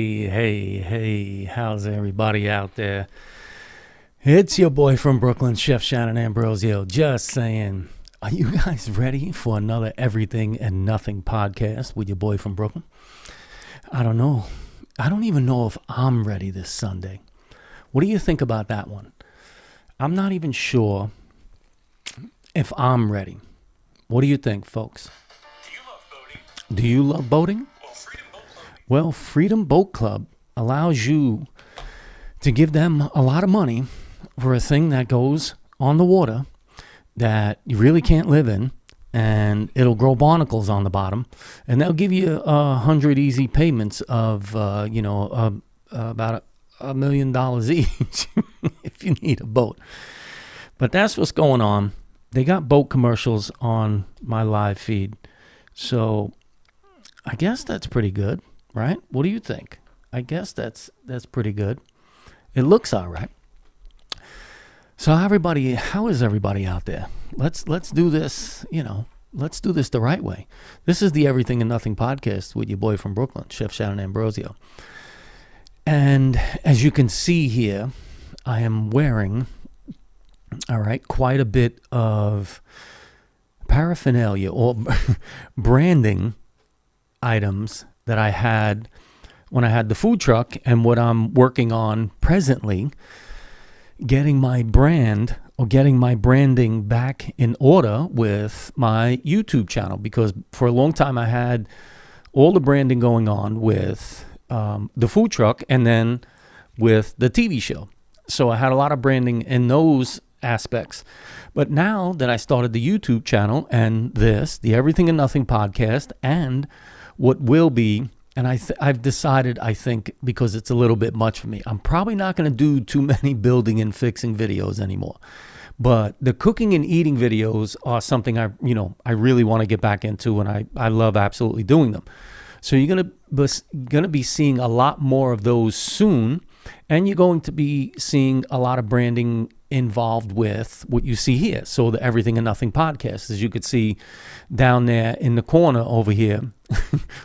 Hey, how's everybody out there? It's your boy from Brooklyn, Chef Shannon Ambrosio, just saying, are you guys ready for another Everything and Nothing podcast with your boy from Brooklyn? I don't know. I don't even know if I'm ready this Sunday. What do you think about that one? I'm not even sure if I'm ready. What do you think, folks? Do you love boating? Well, Freedom Boat Club allows you to give them a lot of money for a thing that goes on the water that you really can't live in, and it'll grow barnacles on the bottom, and they'll give you 100 easy payments of, about $1 million each if you need a boat. But that's what's going on. They got boat commercials on my live feed, so I guess that's pretty good, right? What do you think? I guess that's pretty good. It looks all right. So how is everybody out there? Let's do this, let's do this the right way. This is the Everything and Nothing podcast with your boy from Brooklyn, Chef Shannon Ambrosio. And as you can see here, I am wearing, quite a bit of paraphernalia or branding items that I had when I had the food truck, and what I'm working on presently, getting my brand or getting my branding back in order with my YouTube channel, because for a long time I had all the branding going on with the food truck and then with the TV show. So I had a lot of branding in those aspects. But now that I started the YouTube channel and the Everything and Nothing podcast, and what will be, and I've decided, I think, because it's a little bit much for me, I'm probably not going to do too many building and fixing videos anymore. But the cooking and eating videos are something I really want to get back into, and I love absolutely doing them. So you're going to be seeing a lot more of those soon, and you're going to be seeing a lot of branding involved with what you see here. So the Everything and Nothing podcast, as you could see down there in the corner over here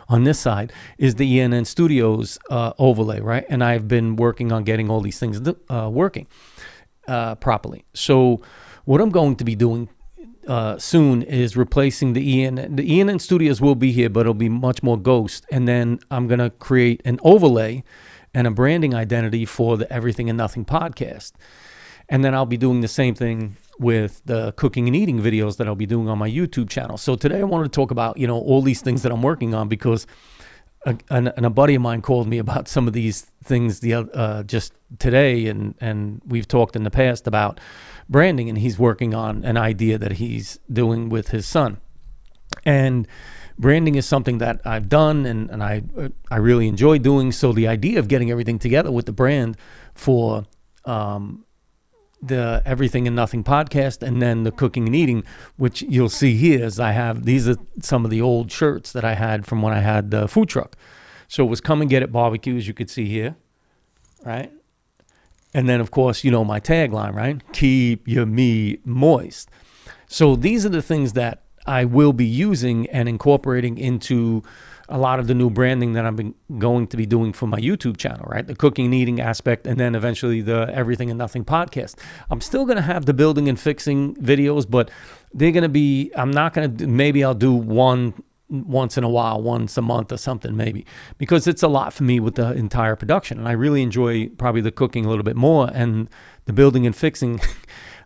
on this side, is the ENN Studios overlay, right? And I've been working on getting all these things working properly. So what I'm going to be doing soon is replacing the ENN. The ENN Studios will be here, but it'll be much more ghost. And then I'm going to create an overlay and a branding identity for the Everything and Nothing podcast. And then I'll be doing the same thing with the cooking and eating videos that I'll be doing on my YouTube channel. So today I wanted to talk about, all these things that I'm working on, because a buddy of mine called me about some of these things just today, and we've talked in the past about branding, and he's working on an idea that he's doing with his son. And branding is something that I've done and I really enjoy doing. So the idea of getting everything together with the brand for the Everything and Nothing podcast, and then the cooking and eating, which you'll see here, is these are some of the old shirts that I had from when I had the food truck. So it was Come and Get It Barbecue, as you could see here, right? And then, of course, my tagline, right? Keep your meat moist. So these are the things that I will be using and incorporating into a lot of the new branding that I'm going to be doing for my YouTube channel, right? The cooking and eating aspect, and then eventually the Everything and Nothing podcast. I'm still going to have the building and fixing videos, but they're going to be, maybe I'll do one once in a while, once a month or something maybe, because it's a lot for me with the entire production. And I really enjoy probably the cooking a little bit more, and the building and fixing.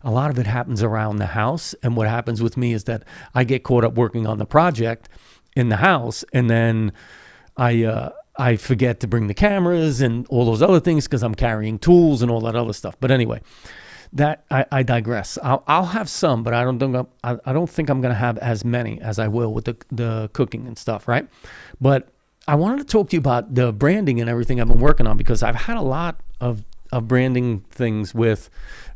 A lot of it happens around the house. And what happens with me is that I get caught up working on the project in the house, and then I forget to bring the cameras and all those other things because I'm carrying tools and all that other stuff. But anyway, that I digress. I'll have some, but I don't think I'm going to have as many as I will with the cooking and stuff, right? But I wanted to talk to you about the branding and everything I've been working on, because I've had a lot of branding things with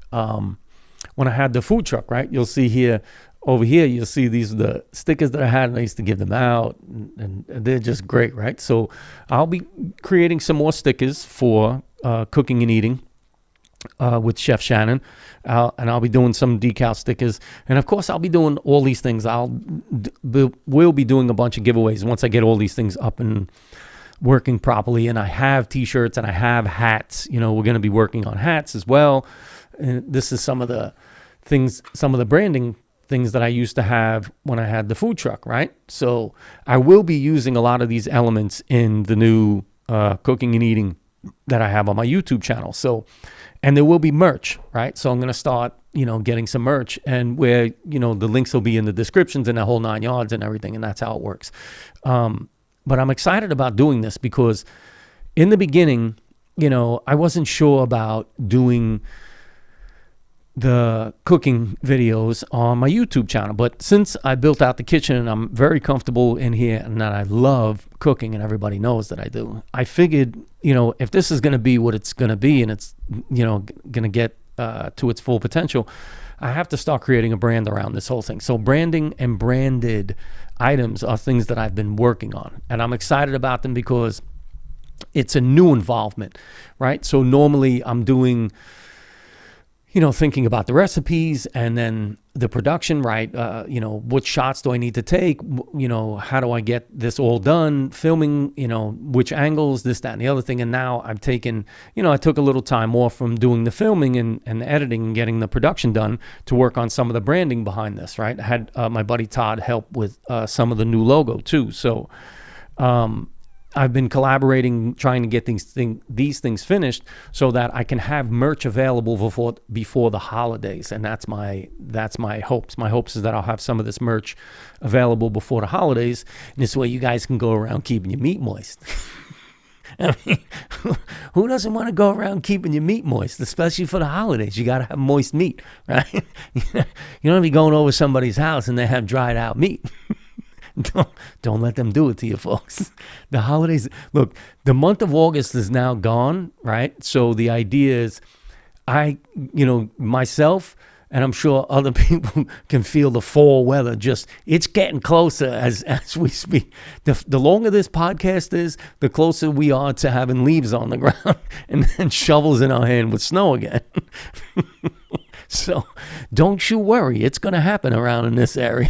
when I had the food truck, right? You'll see here. Over here, you'll see these are the stickers that I had, and I used to give them out, and they're just great, right? So I'll be creating some more stickers for cooking and eating with Chef Shannon, and I'll be doing some decal stickers. And, of course, I'll be doing all these things. We'll be doing a bunch of giveaways once I get all these things up and working properly. And I have t-shirts and I have hats. You know, we're going to be working on hats as well. And this is some of the things, some of the branding things that I used to have when I had the food truck, right? So I will be using a lot of these elements in the new cooking and eating that I have on my YouTube channel. So, and there will be merch, right? So I'm going to start, you know, getting some merch, and where, you know, the links will be in the descriptions and the whole 9 yards and everything. And that's how it works. But I'm excited about doing this because in the beginning, you know, I wasn't sure about doing the cooking videos on my YouTube channel. But since I built out the kitchen and I'm very comfortable in here and that I love cooking and everybody knows that I do, I figured, you know, if this is going to be what it's going to be and it's, you know, going to get to its full potential, I have to start creating a brand around this whole thing. So branding and branded items are things that I've been working on, and I'm excited about them because it's a new involvement, right? So normally I'm doing, you know, thinking about the recipes and then the production, right? You know, what shots do I need to take? You know, how do I get this all done? Filming, you know, which angles, this, that, and the other thing. And now I've taken, you know, I took a little time off from doing the filming and the editing and getting the production done to work on some of the branding behind this, right? I had my buddy Todd help with some of the new logo too. So, I've been collaborating, trying to get these things finished so that I can have merch available before the holidays, and that's my hopes. My hopes is that I'll have some of this merch available before the holidays, and this way you guys can go around keeping your meat moist. I mean, who doesn't want to go around keeping your meat moist, especially for the holidays? You got to have moist meat, right? You don't be going over somebody's house and they have dried out meat. Don't let them do it to you, folks. The holidays, look, the month of August is now gone, right? So the idea is you know, myself, and I'm sure other people can feel the fall weather. Just, it's getting closer as we speak. The longer this podcast is, the closer we are to having leaves on the ground and then shovels in our hand with snow again. So don't you worry. It's going to happen around in this area.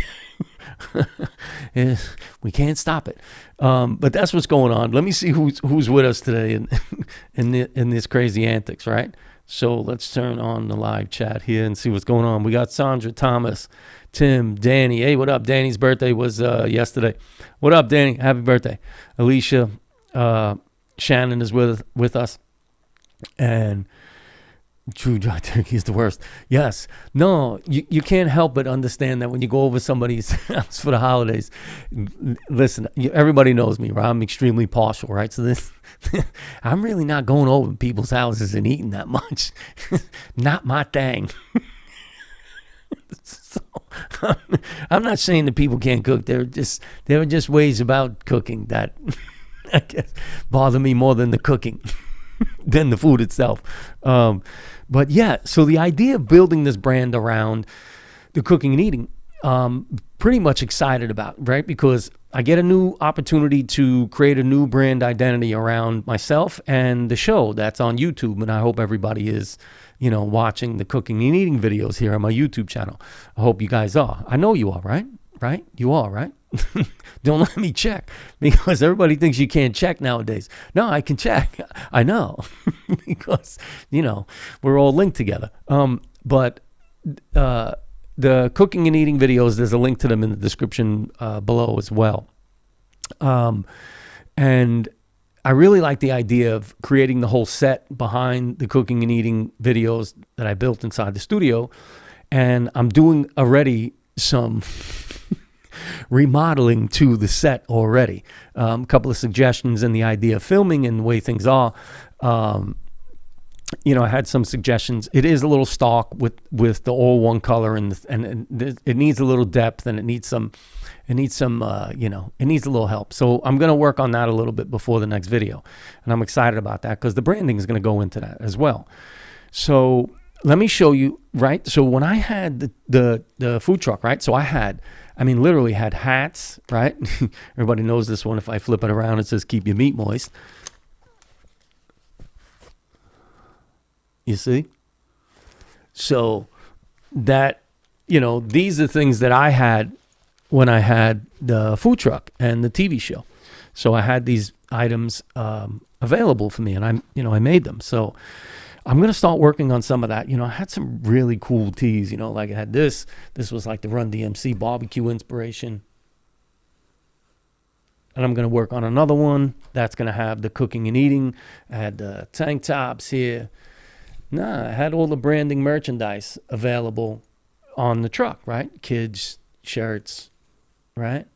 We can't stop it, but that's what's going on. Let me see who's with us today in this crazy antics, right? So let's turn on the live chat here and see what's going on. We got Sandra, Thomas, Tim, Danny. Hey, what up? Danny's birthday was yesterday. What up, Danny? Happy birthday. Alicia, Shannon is with us, and True dry turkey is the worst. Yes. No, you can't help but understand that when you go over somebody's house for the holidays. Listen, everybody knows me, right? I'm extremely partial, right? So I'm really not going over people's houses and eating that much. Not my thing. So, I'm not saying that people can't cook. There are just ways about cooking that I guess bother me more than the cooking, than the food itself. But yeah, so the idea of building this brand around the cooking and eating, pretty much excited about, right? Because I get a new opportunity to create a new brand identity around myself and the show that's on YouTube. And I hope everybody is, you know, watching the cooking and eating videos here on my YouTube channel. I hope you guys are. I know you are, right? Right? You are, right? Don't let me check, because everybody thinks you can't check nowadays. No, I can check. I know, because, you know, we're all linked together. But the cooking and eating videos, there's a link to them in the description below as well. And I really like the idea of creating the whole set behind the cooking and eating videos that I built inside the studio. And I'm doing already some remodeling to the set already. A couple of suggestions in the idea of filming and the way things are. You know, I had some suggestions. It is a little stark with the all one color, and it needs a little depth, and it needs some, you know, it needs a little help. So I'm going to work on that a little bit before the next video, and I'm excited about that because the branding is going to go into that as well. So let me show you, right? So when I had the food truck, right? So I mean, literally had hats, right? Everybody knows this one. If I flip it around, it says, keep your meat moist. You see? So that, you know, these are things that I had when I had the food truck and the TV show. So I had these items available for me, and I made them. So I'm going to start working on some of that. I had some really cool teas, like I had this was like the Run DMC barbecue inspiration. And I'm going to work on another one that's going to have the cooking and eating. I had the tank tops here. I had all the branding merchandise available on the truck, right? Kids, shirts, right?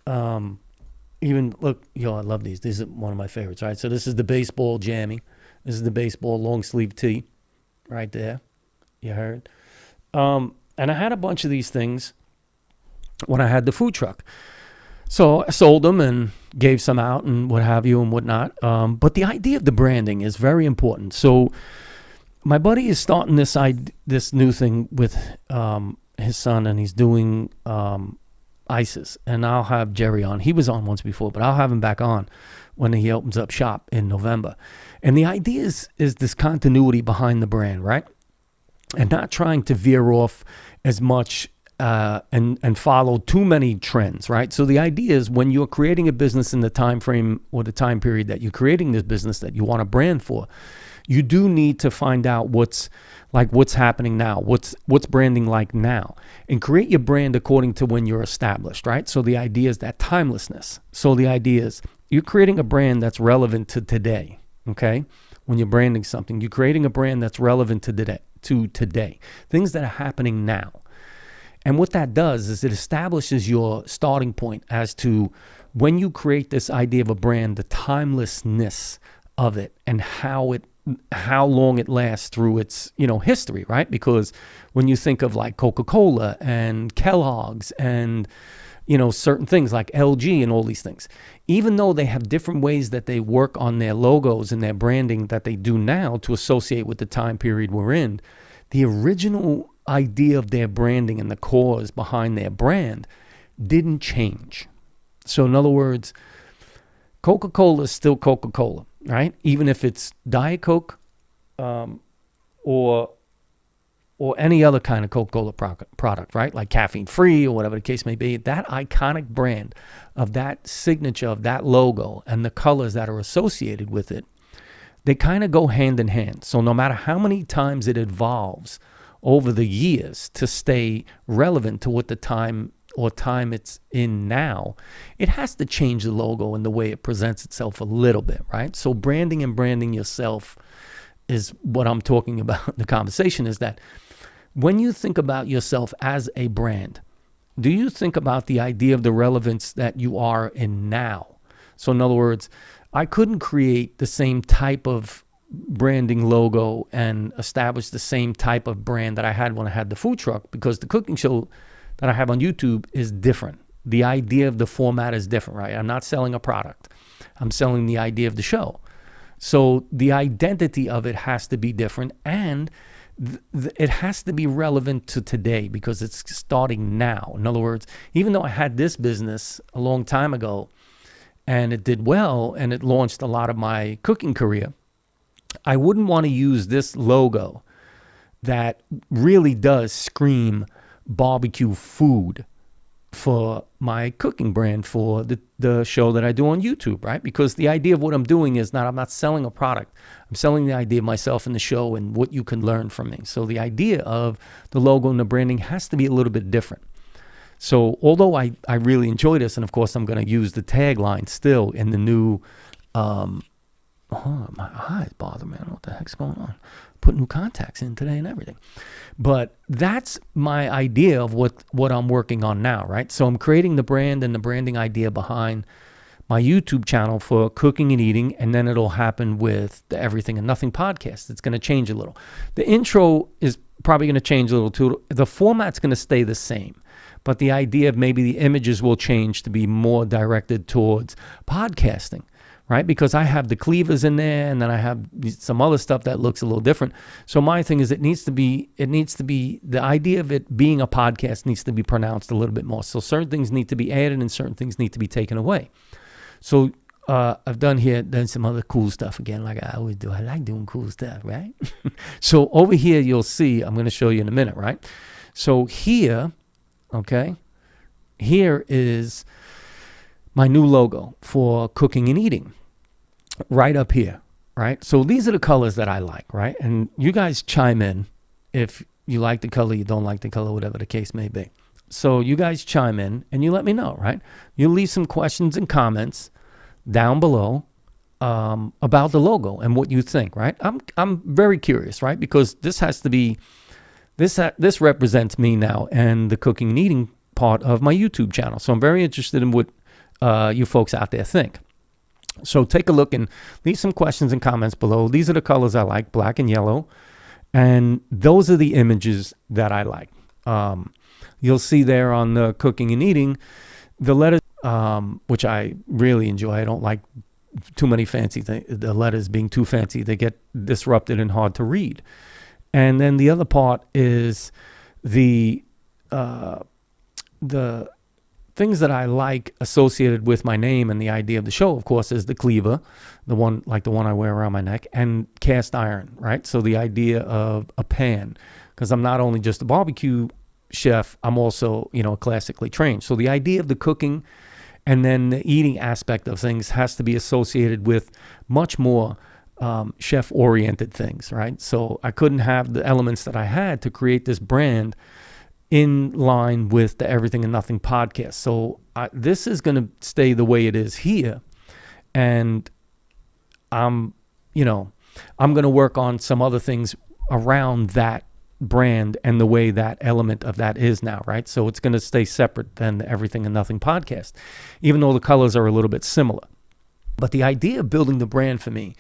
Even, look, I love these. These are one of my favorites, right? So this is the baseball jammy. This is the baseball long sleeve tee right there. You heard? And I had a bunch of these things when I had the food truck. So I sold them and gave some out and what have you and whatnot. But the idea of the branding is very important. So my buddy is starting this new thing with his son, and he's doing ices. And I'll have Jerry on. He was on once before, but I'll have him back on when he opens up shop in November. And the idea is this continuity behind the brand, right? And not trying to veer off as much and follow too many trends, right? So the idea is when you're creating a business in the time frame or the time period that you're creating this business that you want a brand for, you do need to find out what's happening now, what's branding like now, and create your brand according to when you're established, right? So the idea is that timelessness. So the idea is you're creating a brand that's relevant to today, okay? When you're branding something, you're creating a brand that's relevant to today, things that are happening now. And what that does is it establishes your starting point as to when you create this idea of a brand, the timelessness of it and how long it lasts through its, history, right? Because when you think of like Coca-Cola and Kellogg's and, certain things like LG and all these things, even though they have different ways that they work on their logos and their branding that they do now to associate with the time period we're in, the original idea of their branding and the cause behind their brand didn't change. So in other words, Coca-Cola is still Coca-Cola, right? Even if it's Diet Coke or any other kind of Coca-Cola product, right? Like caffeine-free or whatever the case may be, that iconic brand of that signature of that logo and the colors that are associated with it, they kind of go hand in hand. So no matter how many times it evolves over the years to stay relevant to what the time it's in now, it has to change the logo and the way it presents itself a little bit, right? So branding yourself is what I'm talking about. The conversation is that when you think about yourself as a brand, do you think about the idea of the relevance that you are in now? So in other words, I couldn't create the same type of branding logo and establish the same type of brand that I had when I had the food truck, because the cooking show that I have on YouTube is different. The idea of the format is different, right? I'm not selling a product. I'm selling the idea of the show. So the identity of it has to be different, and it has to be relevant to today because it's starting now. In other words, even though I had this business a long time ago and it did well and it launched a lot of my cooking career, I wouldn't want to use this logo that really does scream barbecue food for my cooking brand for the show that I do on YouTube, right? Because the idea of what I'm doing is I'm not selling a product. I'm selling the idea of myself in the show and what you can learn from me. So the idea of the logo and the branding has to be a little bit different. So although I really enjoy this, and of course I'm going to use the tagline still in the new my eyes bother me. I don't know what the heck's going on. Put new contacts in today and everything. But that's my idea of what I'm working on now, right? So I'm creating the brand and the branding idea behind my YouTube channel for cooking and eating, and then it'll happen with the Everything and Nothing podcast. It's going to change a little. The intro is probably going to change a little too. The format's going to stay the same, but the idea of maybe the images will change to be more directed towards podcasting. Right? Because I have the cleavers in there, and then I have some other stuff that looks a little different. So my thing is it needs to be, the idea of it being a podcast needs to be pronounced a little bit more. So certain things need to be added and certain things need to be taken away. So I've done some other cool stuff again, like I always do. I like doing cool stuff, right? So over here, you'll see, I'm going to show you in a minute, right? So here, okay, here is my new logo for cooking and eating right up here, right? So these are the colors that I like, right? And you guys chime in if you like the color, you don't like the color, whatever the case may be. So you guys chime in and you let me know, right? You leave some questions and comments down below about the logo and what you think, right? I'm very curious, right? Because this has to be, this represents me now and the cooking and eating part of my YouTube channel. So I'm very interested in what you folks out there think. So take a look and leave some questions and comments below. These are the colors I like, black and yellow. And those are the images that I like. You'll see there on the cooking and eating, the letters, which I really enjoy. I don't like too many fancy things, the letters being too fancy. They get disrupted and hard to read. And then the other part is the things that I like associated with my name and the idea of the show, of course, is the cleaver, the one like the one I wear around my neck, and cast iron, right? So the idea of a pan, because I'm not only just a barbecue chef, I'm also, classically trained. So the idea of the cooking and then the eating aspect of things has to be associated with much more chef-oriented things, right? So I couldn't have the elements that I had to create this brand in line with the Everything and Nothing podcast. So this is going to stay the way it is here. And I'm going to work on some other things around that brand and the way that element of that is now, right? So it's going to stay separate than the Everything and Nothing podcast, even though the colors are a little bit similar. But the idea of building the brand for me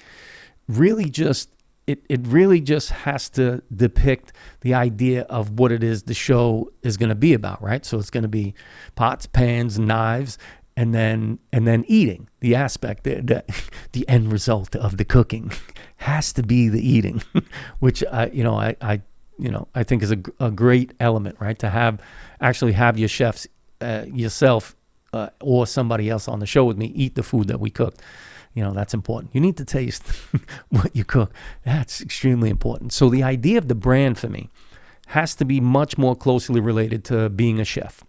really just, it really just has to depict the idea of what it is the show is going to be about, right? So it's going to be pots, pans, knives, and then eating. The aspect, the end result of the cooking has to be the eating, which I think is a great element, right? To have your chefs, yourself, or somebody else on the show with me eat the food that we cooked. That's important. You need to taste what you cook. That's extremely important. So the idea of the brand for me has to be much more closely related to being a chef,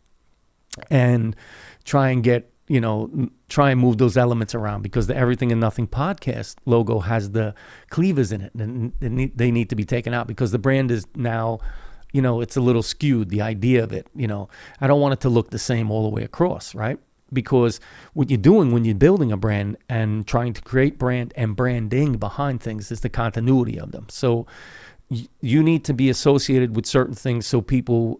and try and move those elements around, because the Everything and Nothing podcast logo has the cleavers in it, and they need to be taken out because the brand is now, it's a little skewed, the idea of it. I don't want it to look the same all the way across, right? Because what you're doing when you're building a brand and trying to create brand and branding behind things is the continuity of them. So you need to be associated with certain things so people,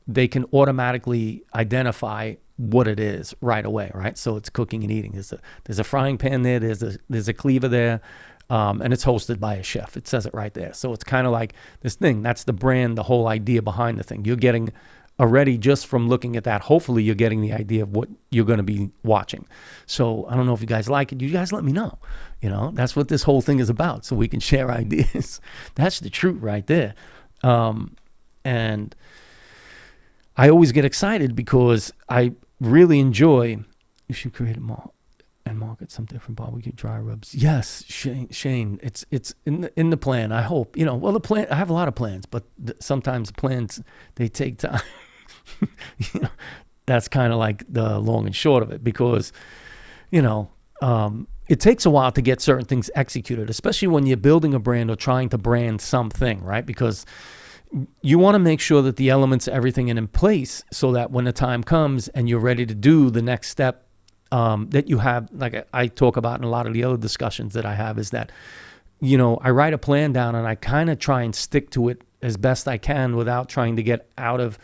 they can automatically identify what it is right away, right? So it's cooking and eating. There's a frying pan there, there's a cleaver there, and it's hosted by a chef. It says it right there. So it's kind of like this thing. That's the brand, the whole idea behind the thing. You're getting already, just from looking at that, hopefully you're getting the idea of what you're going to be watching. So I don't know if you guys like it. You guys let me know. That's what this whole thing is about, so we can share ideas. That's the truth right there. And I always get excited because I really enjoy, you should create and market some different barbecue dry rubs. Yes, Shane, it's in the plan. I hope, the plan, I have a lot of plans, but sometimes plans, they take time. That's kind of like the long and short of it, because, it takes a while to get certain things executed, especially when you're building a brand or trying to brand something, right? Because you want to make sure that the elements, everything in place, so that when the time comes and you're ready to do the next step, that you have, like I talk about in a lot of the other discussions that I have, is that, I write a plan down and I kind of try and stick to it as best I can without trying to get out of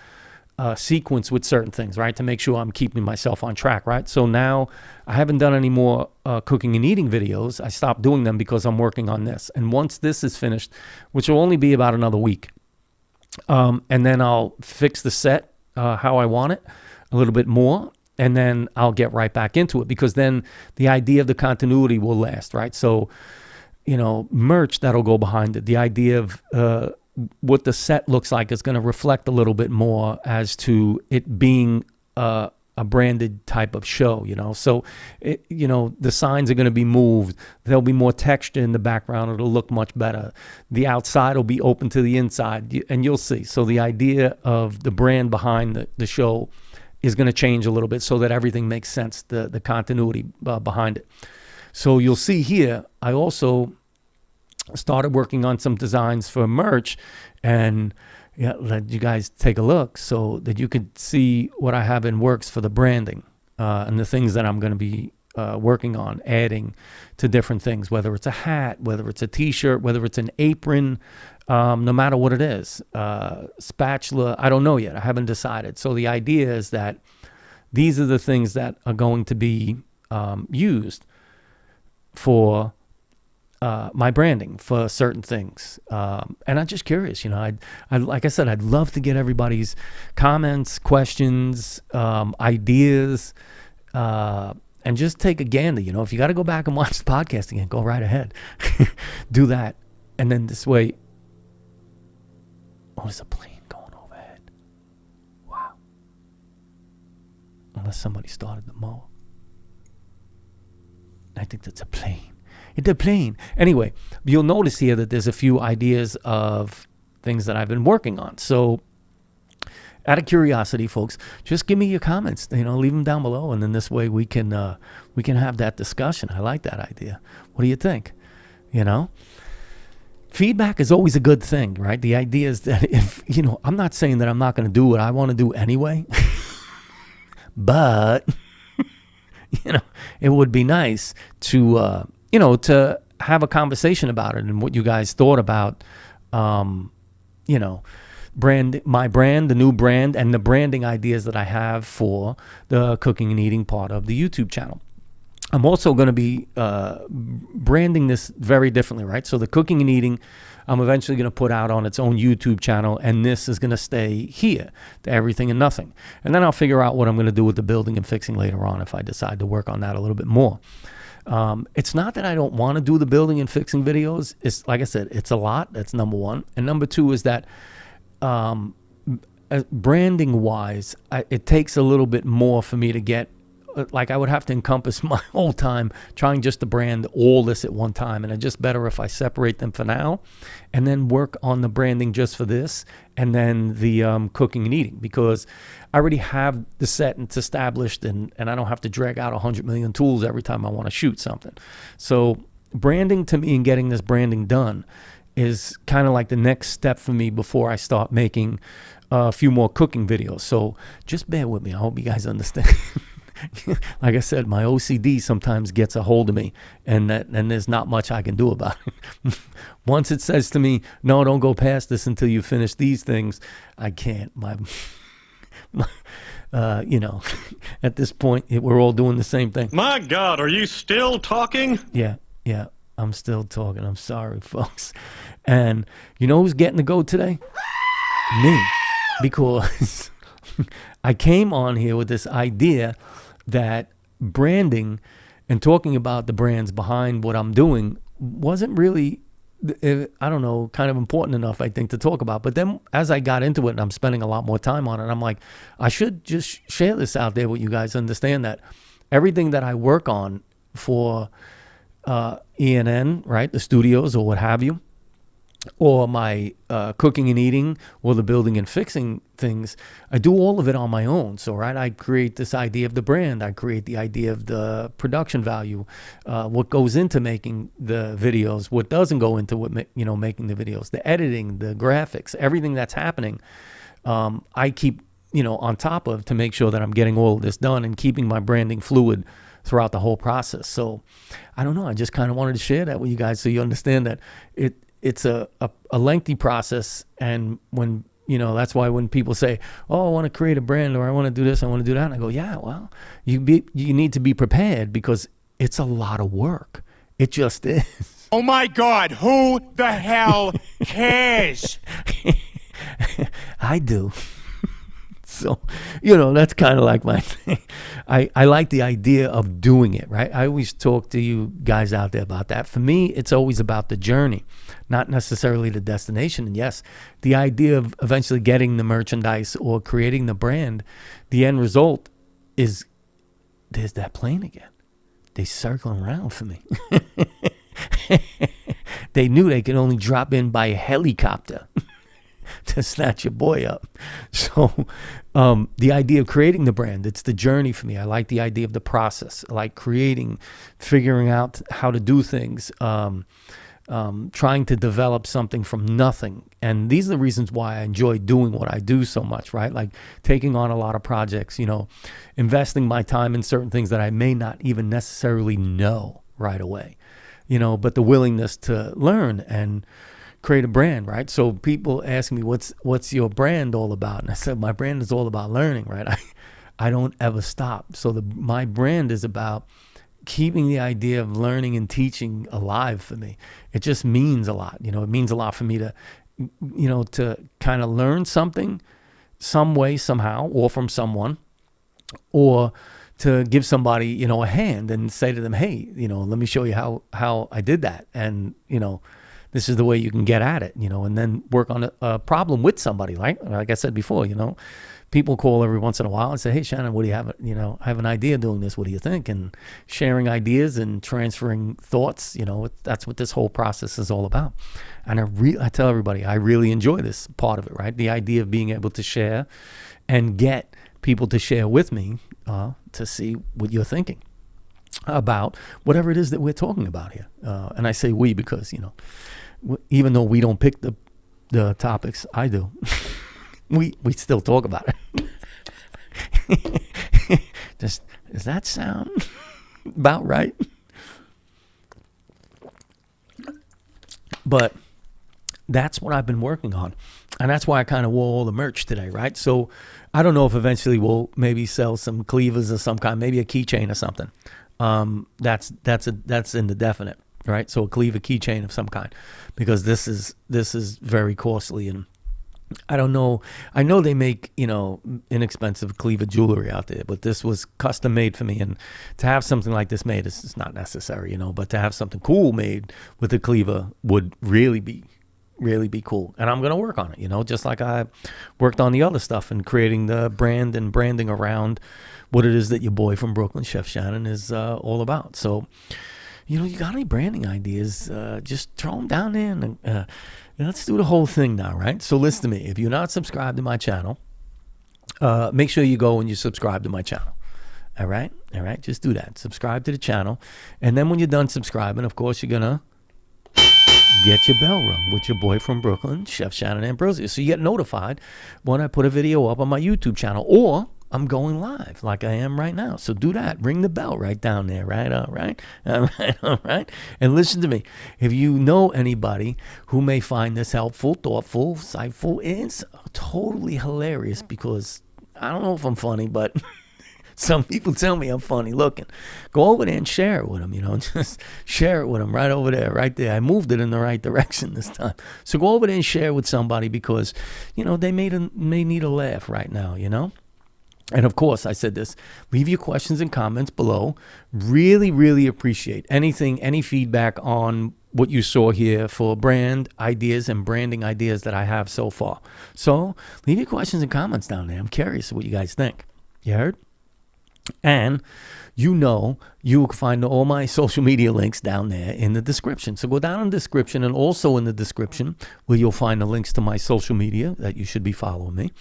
sequence with certain things, right? To make sure I'm keeping myself on track, right? So now I haven't done any more cooking and eating videos. I stopped doing them because I'm working on this. And once this is finished, which will only be about another week, and then I'll fix the set how I want it a little bit more, and then I'll get right back into it, because then the idea of the continuity will last, right? So, merch that'll go behind it. The idea of what the set looks like is going to reflect a little bit more as to it being a branded type of show, So, the signs are going to be moved. There'll be more texture in the background. It'll look much better. The outside will be open to the inside, and you'll see. So the idea of the brand behind the show is going to change a little bit so that everything makes sense, the continuity behind it. So you'll see here, I also started working on some designs for merch, and let you guys take a look so that you could see what I have in works for the branding and the things that I'm going to be working on, adding to different things, whether it's a hat, whether it's a t-shirt, whether it's an apron, no matter what it is, spatula, I don't know yet. I haven't decided. So the idea is that these are the things that are going to be used for my branding for certain things. And I'm just curious, I like I said, I'd love to get everybody's comments, questions, ideas, and just take a gander. If you got to go back and watch the podcast again, go right ahead. Do that. And then this way, there's a plane going overhead. Wow. Unless somebody started the mower. I think that's a plane. It's a plane. Anyway, you'll notice here that there's a few ideas of things that I've been working on. So out of curiosity, folks, just give me your comments, leave them down below. And then this way we can have that discussion. I like that idea. What do you think? Feedback is always a good thing, right? The idea is that if, I'm not saying that I'm not going to do what I want to do anyway, but, it would be nice to, to have a conversation about it and what you guys thought about, my brand, the new brand, and the branding ideas that I have for the cooking and eating part of the YouTube channel. I'm also going to be branding this very differently, right? So the cooking and eating, I'm eventually going to put out on its own YouTube channel, and this is going to stay here, the everything and nothing. And then I'll figure out what I'm going to do with the building and fixing later on if I decide to work on that a little bit more. It's not that I don't want to do the building and fixing videos. It's like I said, it's a lot. That's number one. And number two is that branding wise, it takes a little bit more for me to get, like I would have to encompass my whole time trying just to brand all this at one time. And it's just better if I separate them for now and then work on the branding just for this and then the cooking and eating, because I already have the set and it's established, and I don't have to drag out 100 million tools every time I want to shoot something. So branding to me and getting this branding done is kind of like the next step for me before I start making a few more cooking videos. So just bear with me. I hope you guys understand. Like I said, my OCD sometimes gets a hold of me, and there's not much I can do about it. Once it says to me, no, don't go past this until you finish these things, I can't. At this point, we're all doing the same thing. My God, are you still talking? Yeah, I'm still talking. I'm sorry, folks. And you know who's getting to go today? Me. Because I came on here with this idea that branding and talking about the brands behind what I'm doing wasn't really, I don't know, kind of important enough, I think, to talk about. But then as I got into it and I'm spending a lot more time on it, I'm like, I should just share this out there with you guys. Understand that everything that I work on for ENN, right, the studios or what have you, or my cooking and eating, or the building and fixing things, I do all of it on my own. So, right, I create this idea of the brand. I create the idea of the production value, what goes into making the videos, what doesn't go into making the videos, the editing, the graphics, everything that's happening. I keep, on top of to make sure that I'm getting all of this done and keeping my branding fluid throughout the whole process. So, I don't know. I just kind of wanted to share that with you guys so you understand that it's a lengthy process, and when that's why when people say, oh, I want to create a brand, or I want to do this, I want to do that, and I go, yeah, well, you need to be prepared, because it's a lot of work. It just is. Oh my God, who the hell cares? I do. So, that's kind of like my thing. I like the idea of doing it, right? I always talk to you guys out there about that. For me, it's always about the journey, not necessarily the destination. And yes, the idea of eventually getting the merchandise or creating the brand, the end result is there's that plane again. They circling around for me. They knew they could only drop in by helicopter. to snatch your boy up. So the idea of creating the brand, it's the journey for me. I like the idea of the process. I like figuring out how to do things, trying to develop something from nothing. And these are the reasons why I enjoy doing what I do so much, right? Like taking on a lot of projects, investing my time in certain things that I may not even necessarily know right away, but the willingness to learn and create a brand, right? So people ask me, what's your brand all about? And I said, my brand is all about learning, right? I don't ever stop. So my brand is about keeping the idea of learning and teaching alive for me. It just means a lot. It means a lot for me to, to kind of learn something some way, somehow, or from someone, or to give somebody, a hand and say to them, hey, let me show you how I did that. And, this is the way you can get at it, and then work on a problem with somebody. Like I said before, people call every once in a while and say, hey, Shannon, what do you have? I have an idea doing this. What do you think? And sharing ideas and transferring thoughts, that's what this whole process is all about. And I tell everybody, I really enjoy this part of it, right? The idea of being able to share and get people to share with me to see what you're thinking about whatever it is that we're talking about here. And I say we because, even though we don't pick the topics, I do. we still talk about it. Does that sound about right? But that's what I've been working on. And that's why I kind of wore all the merch today, right? So I don't know if eventually we'll maybe sell some cleavers of some kind, maybe a keychain or something. That's in the definite, right? So a cleaver keychain of some kind, because this is very costly, and I don't know. I know they make inexpensive cleaver jewelry out there, but this was custom made for me, and to have something like this made is not necessary, but to have something cool made with a cleaver would really be cool. And I'm going to work on it, just like I worked on the other stuff and creating the brand and branding around what it is that your boy from Brooklyn, Chef Shannon, is all about. So, you got any branding ideas, just throw them down there and let's do the whole thing now, right? So listen to me. If you're not subscribed to my channel, make sure you go and you subscribe to my channel. All right? Just do that. Subscribe to the channel. And then when you're done subscribing, of course, you're going to get your bell rung with your boy from Brooklyn, Chef Shannon Ambrosio. So you get notified when I put a video up on my YouTube channel, or I'm going live like I am right now. So do that. Ring the bell right down there, right? All right. And listen to me. If you know anybody who may find this helpful, thoughtful, insightful, it's totally hilarious, because I don't know if I'm funny, but some people tell me I'm funny looking. Go over there and share it with them, just share it with them right over there, right there. I moved it in the right direction this time. So go over there and share it with somebody, because, they may need a laugh right now, And of course, I said this, leave your questions and comments below. Really, really appreciate any feedback on what you saw here for brand ideas and branding ideas that I have so far. So leave your questions and comments down there. I'm curious what you guys think. You heard? And you can find all my social media links down there in the description. So go down in the description, and also in the description where you'll find the links to my social media that you should be following me.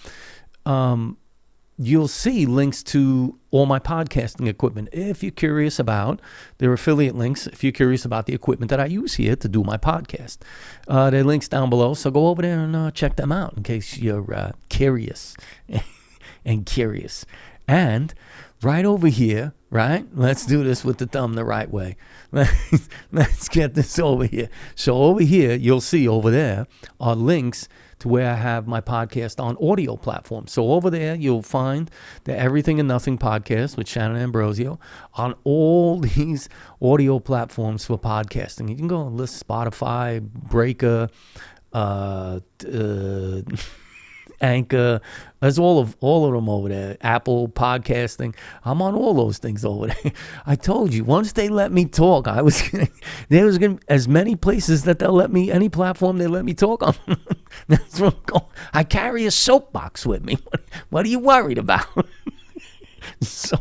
You'll see links to all my podcasting equipment. If you're curious about their affiliate links, if you're curious about the equipment that I use here to do my podcast, there are links down below. So go over there and check them out in case you're curious and curious. And right over here, right? Let's do this with the thumb the right way. Let's get this over here. So over here, you'll see over there are links to where I have my podcast on audio platforms. So over there, you'll find the Everything and Nothing podcast with Shannon Ambrosio on all these audio platforms for podcasting. You can go and list Spotify, Breaker, Anchor. There's all of them over there. Apple podcasting. I'm on all those things over there. I told you, once they let me talk, there was gonna as many places that they'll let me, any platform they let me talk on. That's what I'm going. I carry a soapbox with me. What are you worried about? So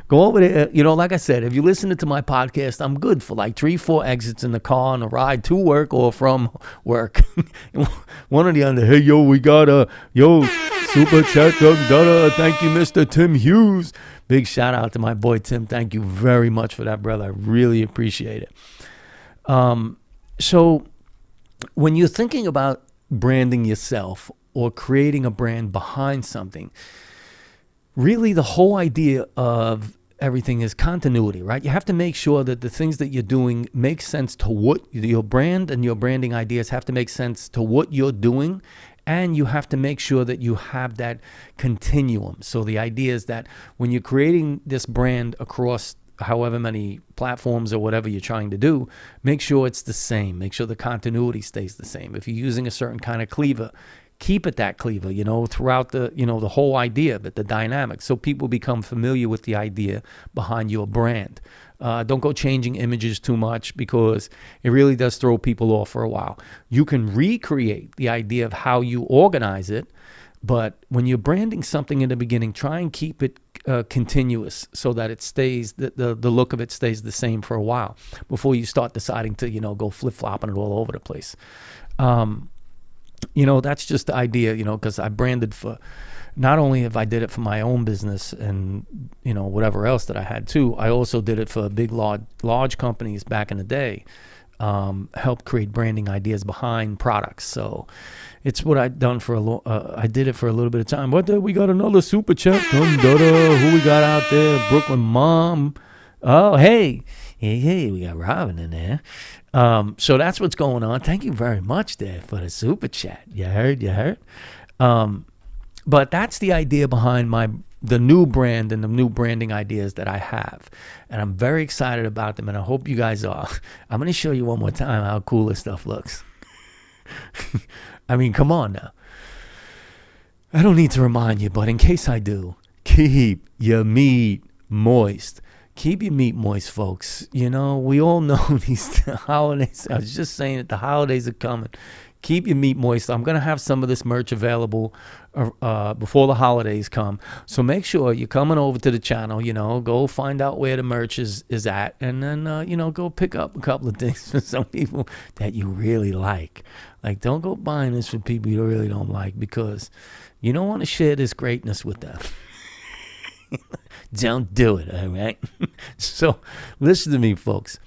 go over there. Like I said, if you listen to my podcast, I'm good for like 3-4 exits in the car on a ride to work or from work. One or the other. Hey, yo, we got super chat. Thank you, Mr. Tim Hughes. Big shout out to my boy Tim. Thank you very much for that, brother. I really appreciate it. So when you're thinking about branding yourself or creating a brand behind something, really the whole idea of everything is continuity, right? You have to make sure that the things that you're doing make sense to what your brand and your branding ideas have to make sense to what you're doing. And you have to make sure that you have that continuum. So the idea is that when you're creating this brand across however many platforms or whatever you're trying to do, make sure it's the same. Make sure the continuity stays the same. If you're using a certain kind of cleaver, keep it that cleaver, throughout the, the whole idea of it, the dynamic. So people become familiar with the idea behind your brand. Don't go changing images too much because it really does throw people off for a while. You can recreate the idea of how you organize it, but when you're branding something in the beginning, try and keep it continuous so that it stays, the look of it stays the same for a while before you start deciding to, go flip-flopping it all over the place. That's just the idea, because I branded for, not only if I did it for my own business and, whatever else that I had too, I also did it for big, large companies back in the day, help create branding ideas behind products. So it's what I'd done for I did it for a little bit of time. But we got another super chat. Who we got out there? Brooklyn Mom. Oh, hey, we got Robin in there. So that's what's going on. Thank you very much there for the super chat. You heard. But that's the idea behind the new brand and the new branding ideas that I have. And I'm very excited about them, and I hope you guys are. I'm going to show you one more time how cool this stuff looks. I mean, come on now. I don't need to remind you, but in case I do, keep your meat moist. Keep your meat moist, folks. We all know these holidays. I was just saying that the holidays are coming. Keep your meat moist. I'm going to have some of this merch available before the holidays come. So make sure you're coming over to the channel, go find out where the merch is at. And then, go pick up a couple of things for some people that you really like. Like, don't go buying this for people you really don't like because you don't want to share this greatness with them. Don't do it, all right? So listen to me, folks.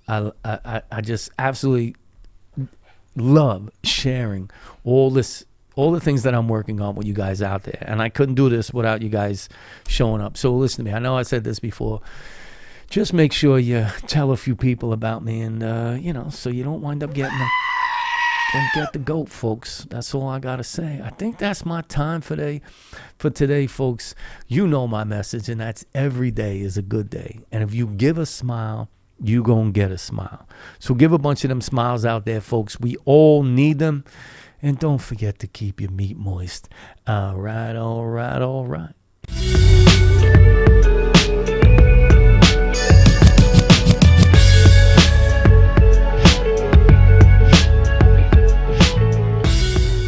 I just absolutely love sharing all the things that I'm working on with you guys out there. And I couldn't do this without you guys showing up. So listen to me. I know I said this before. Just make sure you tell a few people about me and, so you don't wind up don't get the goat, folks. That's all I got to say. I think that's my time for today, folks. You know my message, and that's every day is a good day. And if you give a smile, you gonna get a smile. So give a bunch of them smiles out there, folks. We all need them. And don't forget to keep your meat moist. All right.